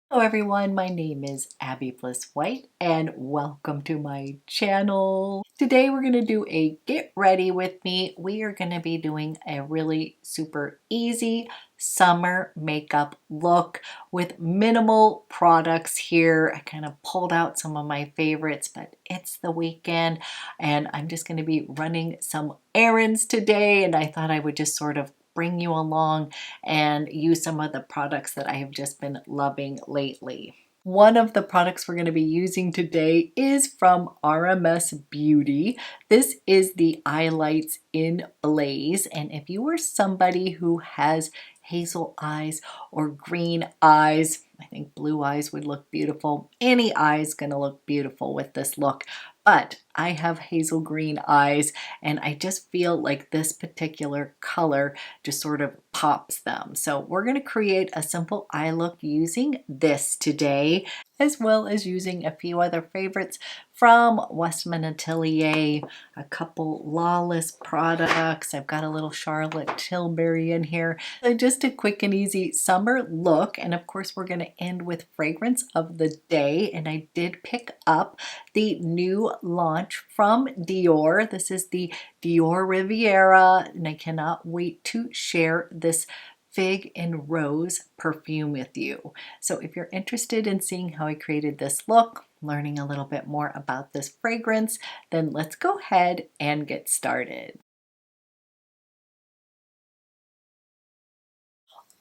Hello everyone, my name is Abby Bliss White and welcome to my channel. Today we're going to do a get ready with me. We are going to be doing a really super easy summer makeup look with minimal products here. I kind of pulled out some of my favorites, but it's the weekend and I'm just going to be running some errands today, and I thought I would just sort of bring you along and use some of the products that I have just been loving lately. One of the products we're going to be using today is from RMS Beauty. This is the Eyelights in Blaze, and if you are somebody who has hazel eyes or green eyes, I think blue eyes would look beautiful. Any eye is going to look beautiful with this look. But I have hazel green eyes and I just feel like this particular color just sort of pops them. So we're going to create a simple eye look using this today, as well as using a few other favorites from Westman Atelier, a couple Lawless products. I've got a little Charlotte Tilbury in here. So just a quick and easy summer look. And of course, we're going to end with fragrance of the day. And I did pick up the new launch from Dior. This is the Dioriviera, and I cannot wait to share this Fig and Rose perfume with you. So if you're interested in seeing how I created this look, learning a little bit more about this fragrance, then let's go ahead and get started.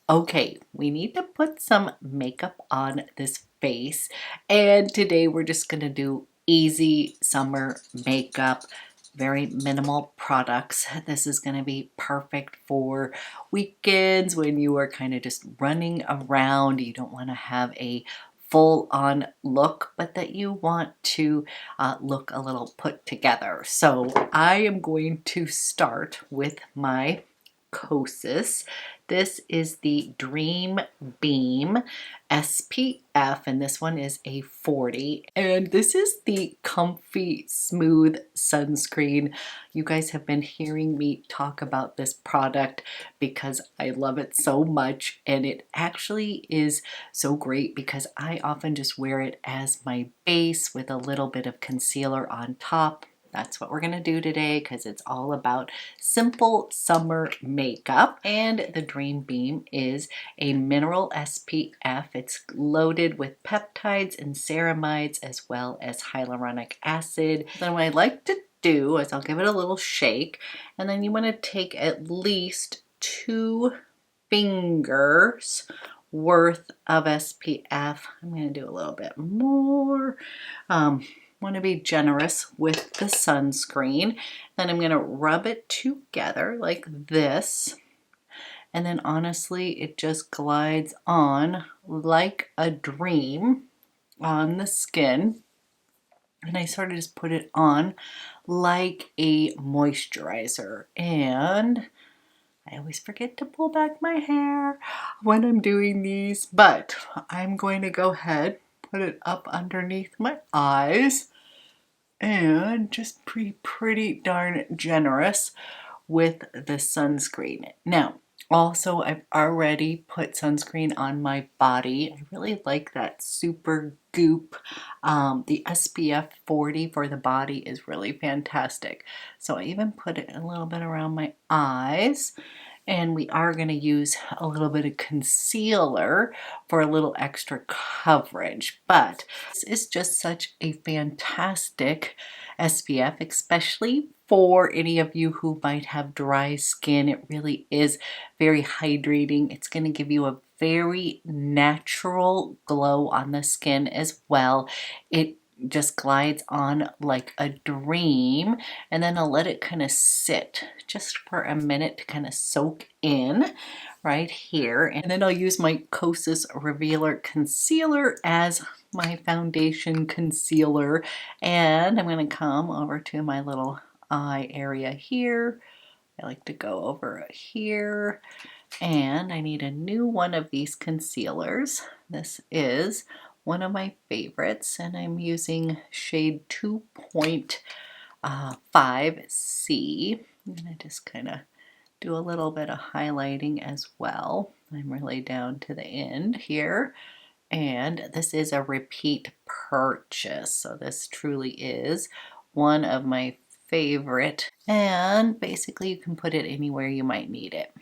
Okay, we need to put some makeup on this face, and today we're just gonna do easy summer makeup, very minimal products. This is gonna be perfect for weekends when you are kind of just running around. You don't want to have a full-on look, but that you want to look a little put together. So I am going to start with my Kosas. This is the Dream Beam SPF, and this one is a 40. And this is the Comfy Smooth Sunscreen. You guys have been hearing me talk about this product because I love it so much, and it actually is so great because I often just wear it as my base with a little bit of concealer on top. That's what we're going to do today because it's all about simple summer makeup. And the Dream Beam is a mineral SPF. It's loaded with peptides and ceramides as well as hyaluronic acid. Then what I like to do is I'll give it a little shake, and then you want to take at least 2 fingers worth of SPF. I'm going to do a little bit more. Want to be generous with the sunscreen. Then I'm going to rub it together like this. And then honestly, it just glides on like a dream on the skin. And I sort of just put it on like a moisturizer. And I always forget to pull back my hair when I'm doing these, but I'm going to go ahead, put it up underneath my eyes, and just be pretty darn generous with the sunscreen. Now, also, I've already put sunscreen on my body. I really like that super goop. The SPF 40 for the body is really fantastic. So I even put it a little bit around my eyes. And we are going to use a little bit of concealer for a little extra coverage. But this is just such a fantastic SPF, especially for any of you who might have dry skin. It really is very hydrating. It's going to give you a very natural glow on the skin as well. It just glides on like a dream, and then I'll let it kind of sit just for a minute to kind of soak in right here, and then I'll use my Kosas Revealer Concealer as my foundation concealer, and I'm going to come over to my little eye area here. I like to go over here, and I need a new one of these concealers. This is one of my favorites, and I'm using shade 2.5C. I'm going to just kind of do a little bit of highlighting as well. I'm really down to the end here, And this is a repeat purchase. So this truly is one of my favorite. And basically you can put it anywhere you might need it.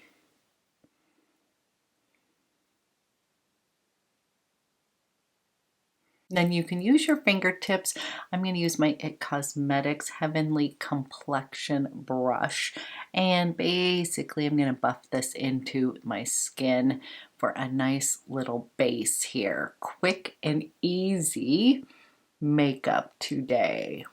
Then you can use your fingertips. I'm going to use my IT Cosmetics Heavenly Complexion brush. And basically I'm going to buff this into my skin for a nice little base here. Quick and easy makeup today.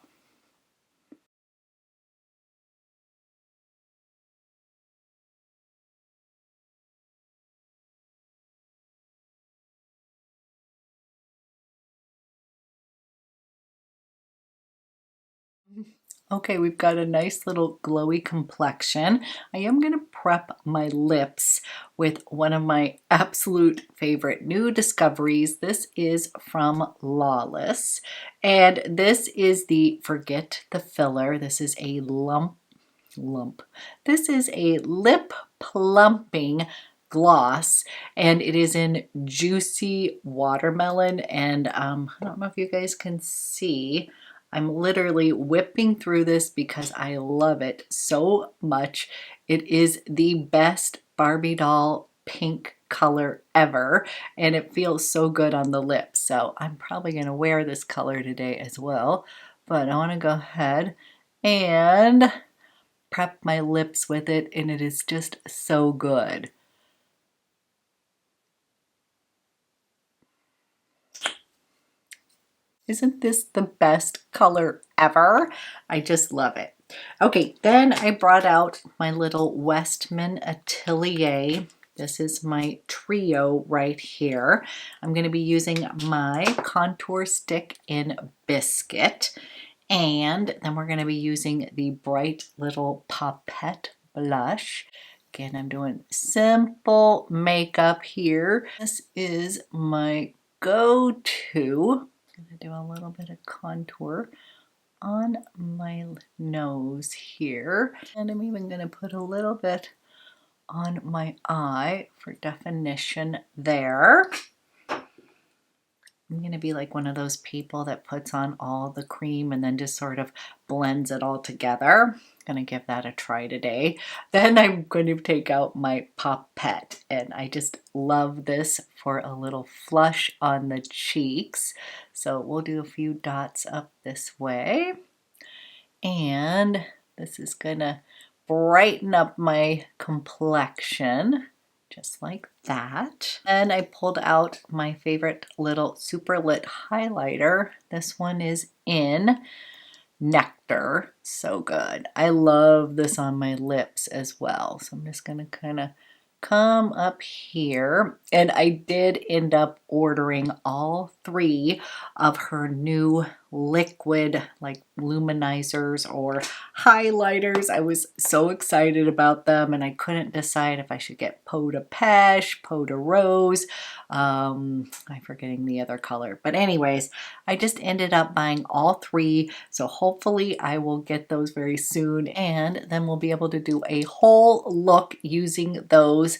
Okay, we've got a nice little glowy complexion. I am going to prep my lips with one of my absolute favorite new discoveries. This is from Lawless, and this is the Forget the Filler. This is a lump. This is a lip plumping gloss, and it is in Juicy Watermelon, and I don't know if you guys can see, I'm literally whipping through this because I love it so much. It is the best Barbie doll pink color ever, and it feels so good on the lips. So I'm probably going to wear this color today as well, but I want to go ahead and prep my lips with it, and it is just so good. Isn't this the best color ever? I just love it. Okay, then I brought out my little Westman Atelier. This is my trio right here. I'm going to be using my contour stick in Biscuit. And then we're going to be using the Bright Little Poppette blush. Again, I'm doing simple makeup here. This is my go-to. I'm going to do a little bit of contour on my nose here. And I'm even going to put a little bit on my eye for definition there. I'm going to be like one of those people that puts on all the cream and then just sort of blends it all together. I'm going to give that a try today. Then I'm going to take out my Poppette, and I just love this for a little flush on the cheeks. So we'll do a few dots up this way. And this is going to brighten up my complexion. Just like that. And I pulled out my favorite little Super Lit highlighter. This one is in Nectar. So good. I love this on my lips as well. So I'm just going to kind of come up here, and I did end up ordering all three of her new liquid like luminizers or highlighters. I was so excited about them, and I couldn't decide if I should get Peau de Peche, Peau de Rose. I'm forgetting the other color, but anyways, I just ended up buying all three, so hopefully I will get those very soon, and then we'll be able to do a whole look using those.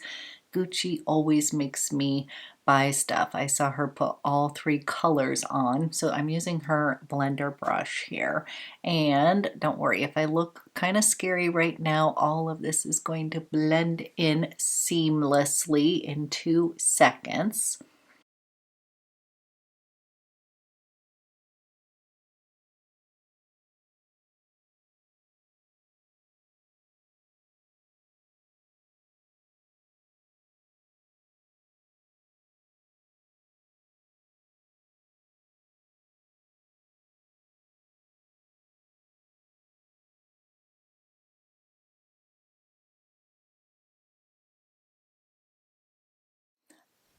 Gucci always makes me buy stuff. I saw her put all three colors on, so I'm using her blender brush here. And don't worry, if I look kind of scary right now, all of this is going to blend in seamlessly in 2 seconds.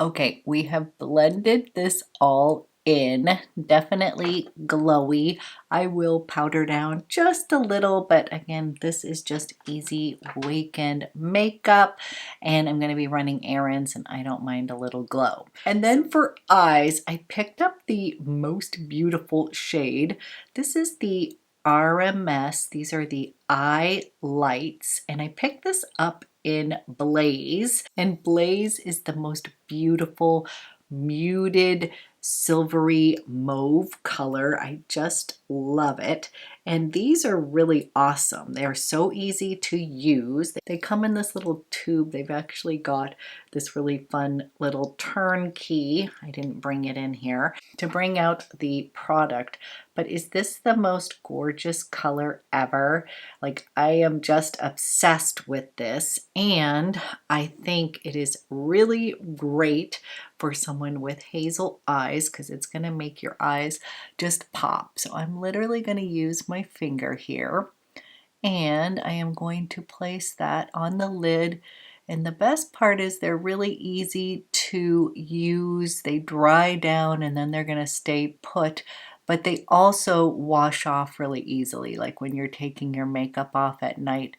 Okay, we have blended this all in. Definitely glowy. I will powder down just a little, but again, this is just easy weekend makeup, and I'm going to be running errands, and I don't mind a little glow. And then for eyes, I picked up the Most Beautiful shade. This is the RMS. These are the eye lights, and I picked this up in Blaze, and Blaze is the most beautiful muted silvery mauve color. I just love it. And these are really awesome. They're so easy to use. They come in this little tube. They've actually got this really fun little turn key. I didn't bring it in here to bring out the product. But is this the most gorgeous color ever? Like, I am just obsessed with this, and I think it is really great for someone with hazel eyes because it's going to make your eyes just pop. So I'm literally going to use my finger here, and I am going to place that on the lid. And the best part is they're really easy to use. They dry down and then they're going to stay put, but they also wash off really easily. Like when you're taking your makeup off at night,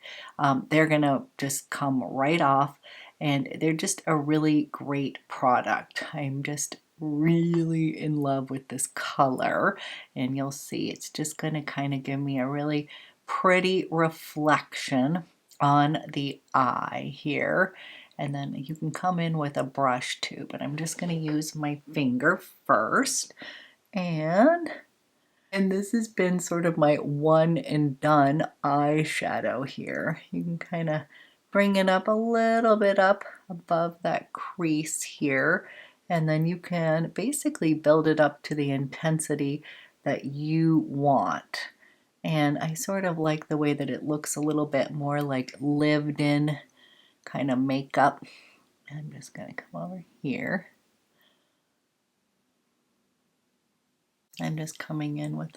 they're going to just come right off, and they're just a really great product. I'm just really in love with this color, and you'll see it's just going to kind of give me a really pretty reflection on the eye here. And then you can come in with a brush too, but I'm just going to use my finger first. And this has been sort of my one and done eyeshadow here. You can kind of bring it up a little bit up above that crease here, and then you can basically build it up to the intensity that you want. And I sort of like the way that it looks a little bit more like lived in kind of makeup. I'm just going to come over here. I'm just coming in with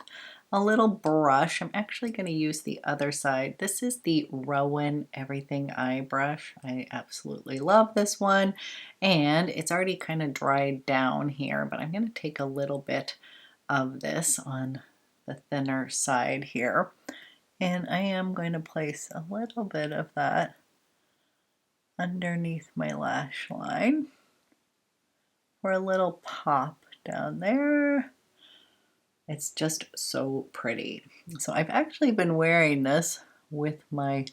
a little brush. I'm actually going to use the other side. This is the Rowan Everything Eye Brush. I absolutely love this one. And it's already kind of dried down here, but I'm going to take a little bit of this on the thinner side here. And I am going to place a little bit of that underneath my lash line for a little pop down there. It's just so pretty. So I've actually been wearing this with my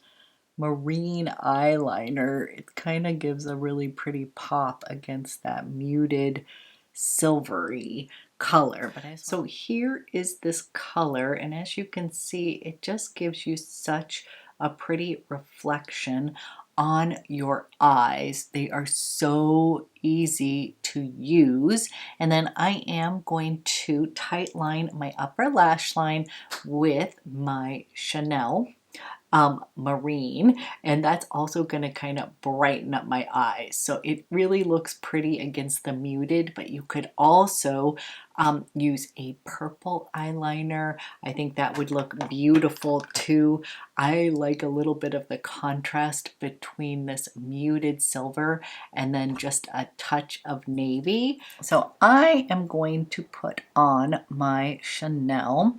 marine eyeliner. It kind of gives a really pretty pop against that muted silvery color. So here is this color, and as you can see, it just gives you such a pretty reflection on your eyes. They are so easy to use. And then I am going to tight line my upper lash line with my Chanel Marine, and that's also going to kind of brighten up my eyes. So it really looks pretty against the muted, but you could also use a purple eyeliner. I think that would look beautiful too. I like a little bit of the contrast between this muted silver and then just a touch of navy. So I am going to put on my Chanel,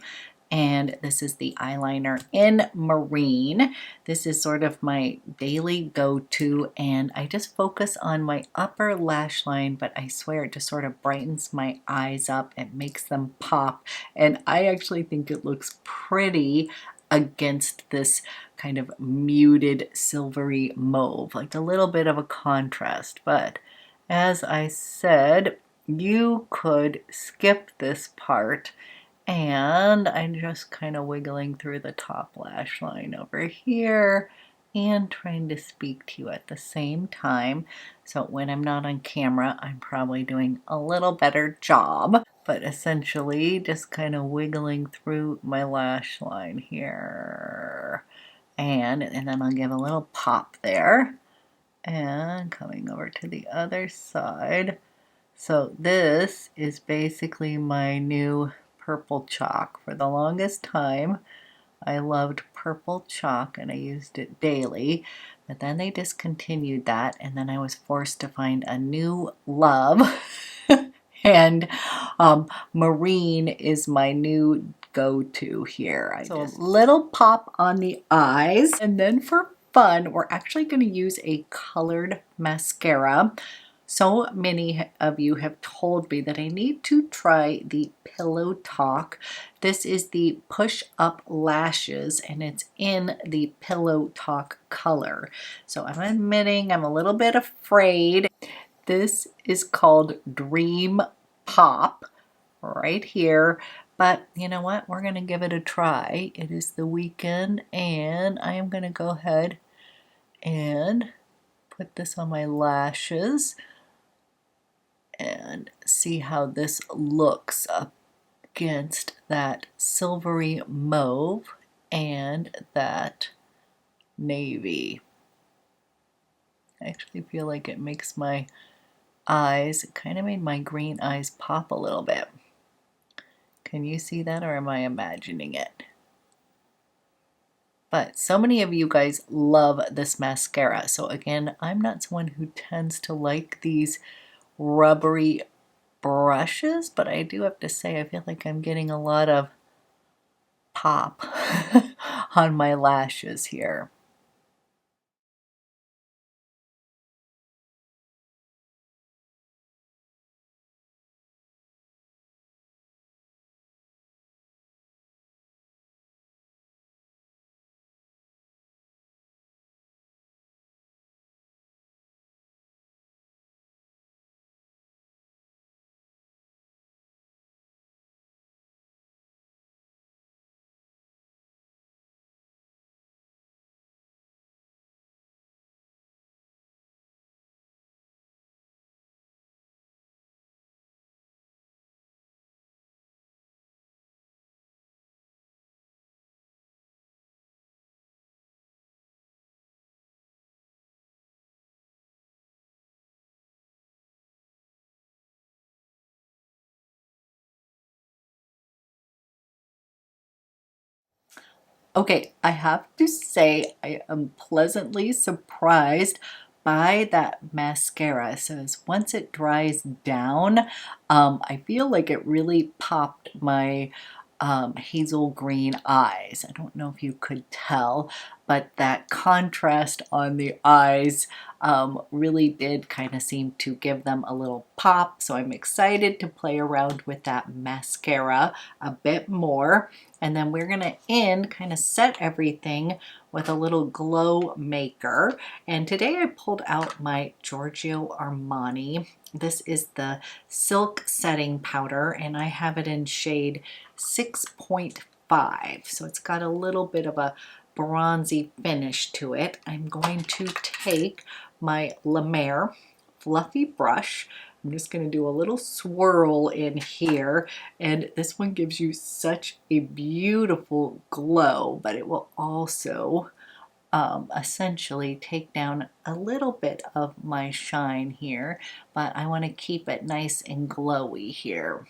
and this is the eyeliner in Marine. This is sort of my daily go-to, and I just focus on my upper lash line, but I swear it just sort of brightens my eyes up. It makes them pop, and I actually think it looks pretty against this kind of muted silvery mauve, like a little bit of a contrast. But as I said, you could skip this part, and I'm just kind of wiggling through the top lash line over here and trying to speak to you at the same time. So when I'm not on camera, I'm probably doing a little better job, but essentially just kind of wiggling through my lash line here. And then I'll give a little pop there, and coming over to the other side. So this is basically my new purple chalk. For the longest time, I loved purple chalk and I used it daily, but then they discontinued that, and then I was forced to find a new love. And Marine is my new go-to here. So a little pop on the eyes, and then for fun, we're actually going to use a colored mascara. So many of you have told me that I need to try the Pillow Talk. This is the Push Up Lashes, and it's in the Pillow Talk color. So I'm admitting I'm a little bit afraid. This is called Dream Pop right here. But you know what? We're going to give it a try. It is the weekend and I am going to go ahead and put this on my lashes and see how this looks up against that silvery mauve and that navy. I actually feel like it makes my eyes, it kind of made my green eyes pop a little bit. Can you see that, or am I imagining it? But so many of you guys love this mascara. So again, I'm not someone who tends to like these rubbery brushes, but I do have to say I feel like I'm getting a lot of pop on my lashes here. Okay, I have to say I am pleasantly surprised by that mascara. So as once it dries down, I feel like it really popped my hazel green eyes. I don't know if you could tell, but that contrast on the eyes really did kind of seem to give them a little pop. So I'm excited to play around with that mascara a bit more. And then we're gonna end, kind of set everything with a little glow maker. And today I pulled out my Giorgio Armani. This is the Silk Setting Powder, and I have it in shade 6.5. So it's got a little bit of a bronzy finish to it. I'm going to take my La Mer fluffy brush. I'm just going to do a little swirl in here, and this one gives you such a beautiful glow, but it will also essentially take down a little bit of my shine here, but I want to keep it nice and glowy here.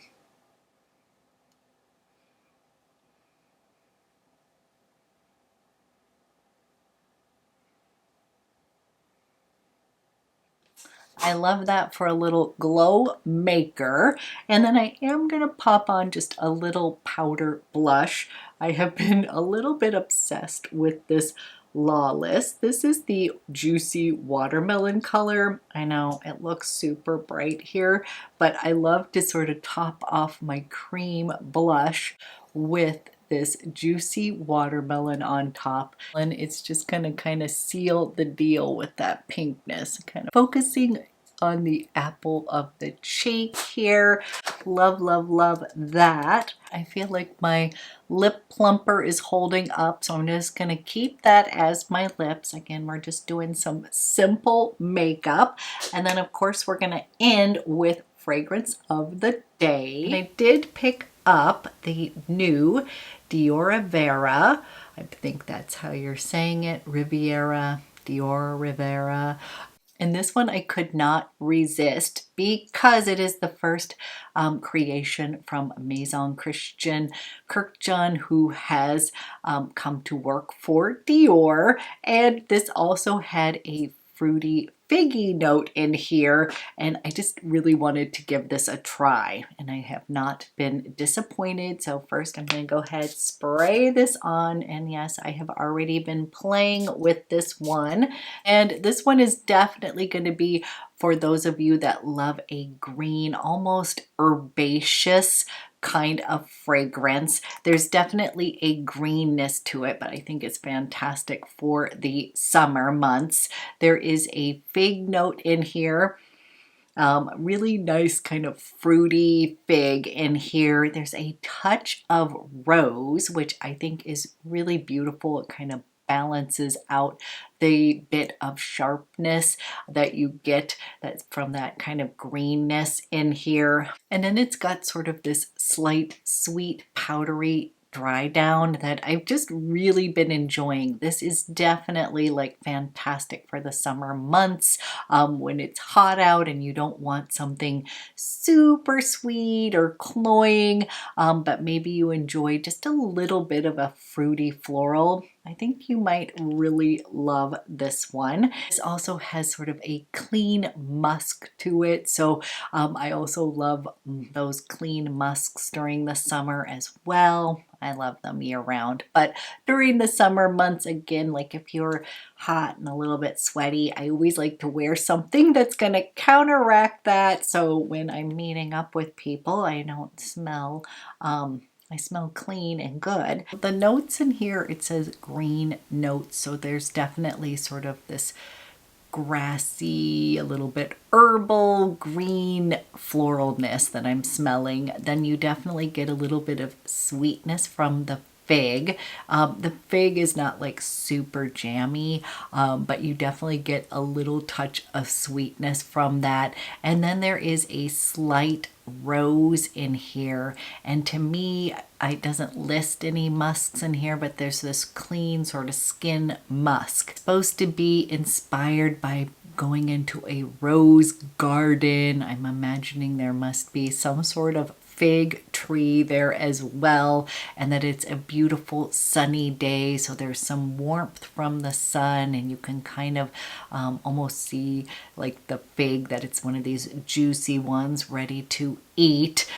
I love that for a little glow maker. And then I am going to pop on just a little powder blush. I have been a little bit obsessed with this Lawless. This is the Juicy Watermelon color. I know it looks super bright here, but I love to sort of top off my cream blush with this Juicy Watermelon on top, and it's just gonna kind of seal the deal with that pinkness, kind of focusing on the apple of the cheek here. Love, love, love that. I feel like my lip plumper is holding up, so I'm just gonna keep that as my lips. Again, we're just doing some simple makeup, and then of course we're gonna end with fragrance of the day. And I did pick up the new Dioriviera. I think that's how you're saying it, Riviera, Dioriviera. And this one I could not resist because it is the first creation from Maison Christian Kirkjohn, who has come to work for Dior. And this also had a fruity figgy note in here, and I just really wanted to give this a try, and I have not been disappointed. So first I'm going to go ahead, spray this on, and yes, I have already been playing with this one, and this one is definitely going to be for those of you that love a green, almost herbaceous kind of fragrance. There's definitely a greenness to it, but I think it's fantastic for the summer months. There is a fig note in here, Really nice kind of fruity fig in here. There's a touch of rose, which I think is really beautiful. It kind of balances out the bit of sharpness that you get that's from that kind of greenness in here. And then it's got sort of this slight sweet powdery dry down that I've just really been enjoying. This is definitely like fantastic for the summer months when it's hot out and you don't want something super sweet or cloying, but maybe you enjoy just a little bit of a fruity floral. I think you might really love this one. This also has sort of a clean musk to it, so I also love those clean musks during the summer as well. I love them year round, but during the summer months, again, like if you're hot and a little bit sweaty, I always like to wear something that's going to counteract that, so when I'm meeting up with people, I don't smell I smell clean and good. The notes in here, it says green notes, so there's definitely sort of this grassy, a little bit herbal, green floralness that I'm smelling. Then you definitely get a little bit of sweetness from the fig. The fig is not like super jammy, but you definitely get a little touch of sweetness from that. And then there is a slight rose in here, and to me it doesn't list any musks in here, but there's this clean sort of skin musk. It's supposed to be inspired by going into a rose garden. I'm imagining there must be some sort of fig tree there as well, and that it's a beautiful sunny day, so there's some warmth from the sun, and you can kind of almost see like the fig, that it's one of these juicy ones ready to eat,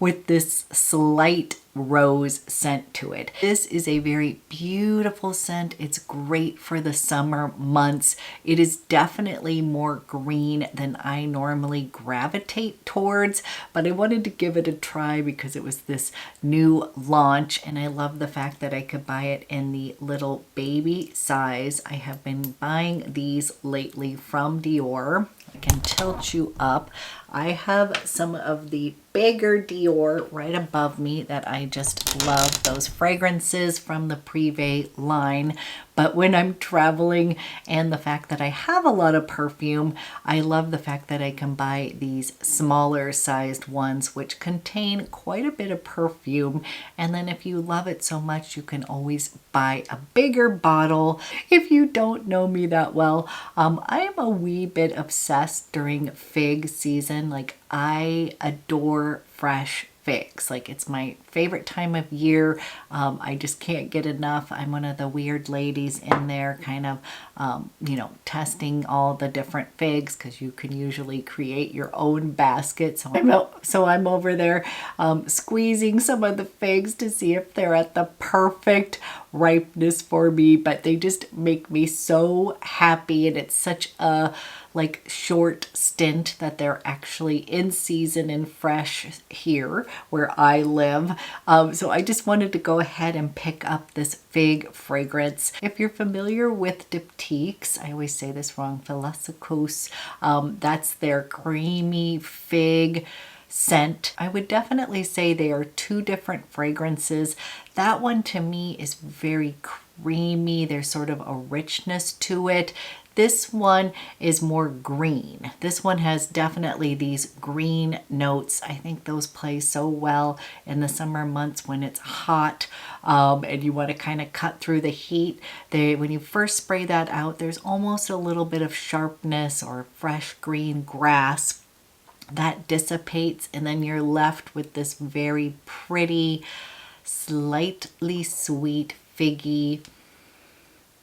with this slight rose scent to it. This is a very beautiful scent. It's great for the summer months. It is definitely more green than I normally gravitate towards, but I wanted to give it a try because it was this new launch, and I love the fact that I could buy it in the little baby size. I have been buying these lately from Dior. I can tilt you up. I have some of the bigger Dior right above me that I just love, those fragrances from the Privé line. But when I'm traveling and the fact that I have a lot of perfume, I love the fact that I can buy these smaller sized ones which contain quite a bit of perfume. And then if you love it so much, you can always buy a bigger bottle. If you don't know me that well, I am a wee bit obsessed during fig season. Like, I adore fresh figs. Like, it's my favorite time of year. I just can't get enough. I'm one of the weird ladies in there kind of, you know, testing all the different figs, because you can usually create your own basket. So I'm over there squeezing some of the figs to see if they're at the perfect ripeness for me, but they just make me so happy, and it's such a like short stint that they're actually in season and fresh here where I live. So I just wanted to go ahead and pick up this fig fragrance. If you're familiar with Diptyque's, I always say this wrong, Philosophos, that's their creamy fig scent. I would definitely say they are two different fragrances. That one to me is very creamy. There's sort of a richness to it. This one is more green. This one has definitely these green notes. I think those play so well in the summer months when it's hot and you want to kind of cut through the heat. When you first spray that out, there's almost a little bit of sharpness or fresh green grass that dissipates, and then you're left with this very pretty, slightly sweet, figgy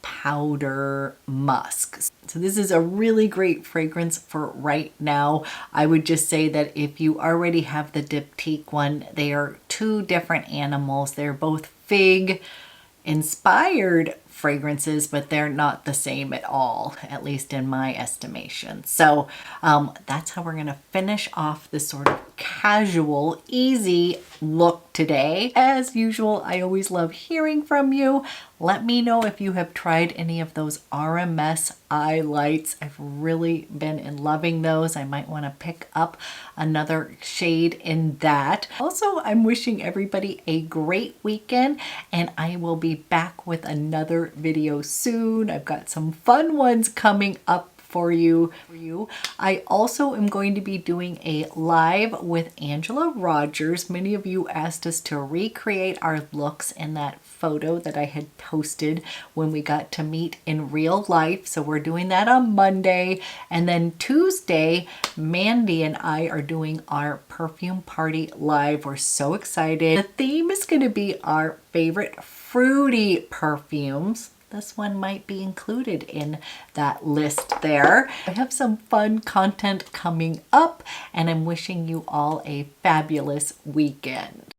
powder musk. So this is a really great fragrance for right now. I would just say that if you already have the Diptyque one, they are two different animals. They're both fig inspired fragrances, but they're not the same at all, at least in my estimation. So that's how we're going to finish off this sort of casual, easy look today. As usual, I always love hearing from you. Let me know if you have tried any of those RMS eye lights. I've really been in loving those. I might want to pick up another shade in that. Also, I'm wishing everybody a great weekend, and I will be back with another video soon. I've got some fun ones coming up for you. I also am going to be doing a live with Angela Rogers. Many of you asked us to recreate our looks in that photo that I had posted when we got to meet in real life. So we're doing that on Monday. And then Tuesday, Mandy and I are doing our perfume party live. We're so excited. The theme is going to be our favorite fruity perfumes. This one might be included in that list there. I have some fun content coming up, and I'm wishing you all a fabulous weekend.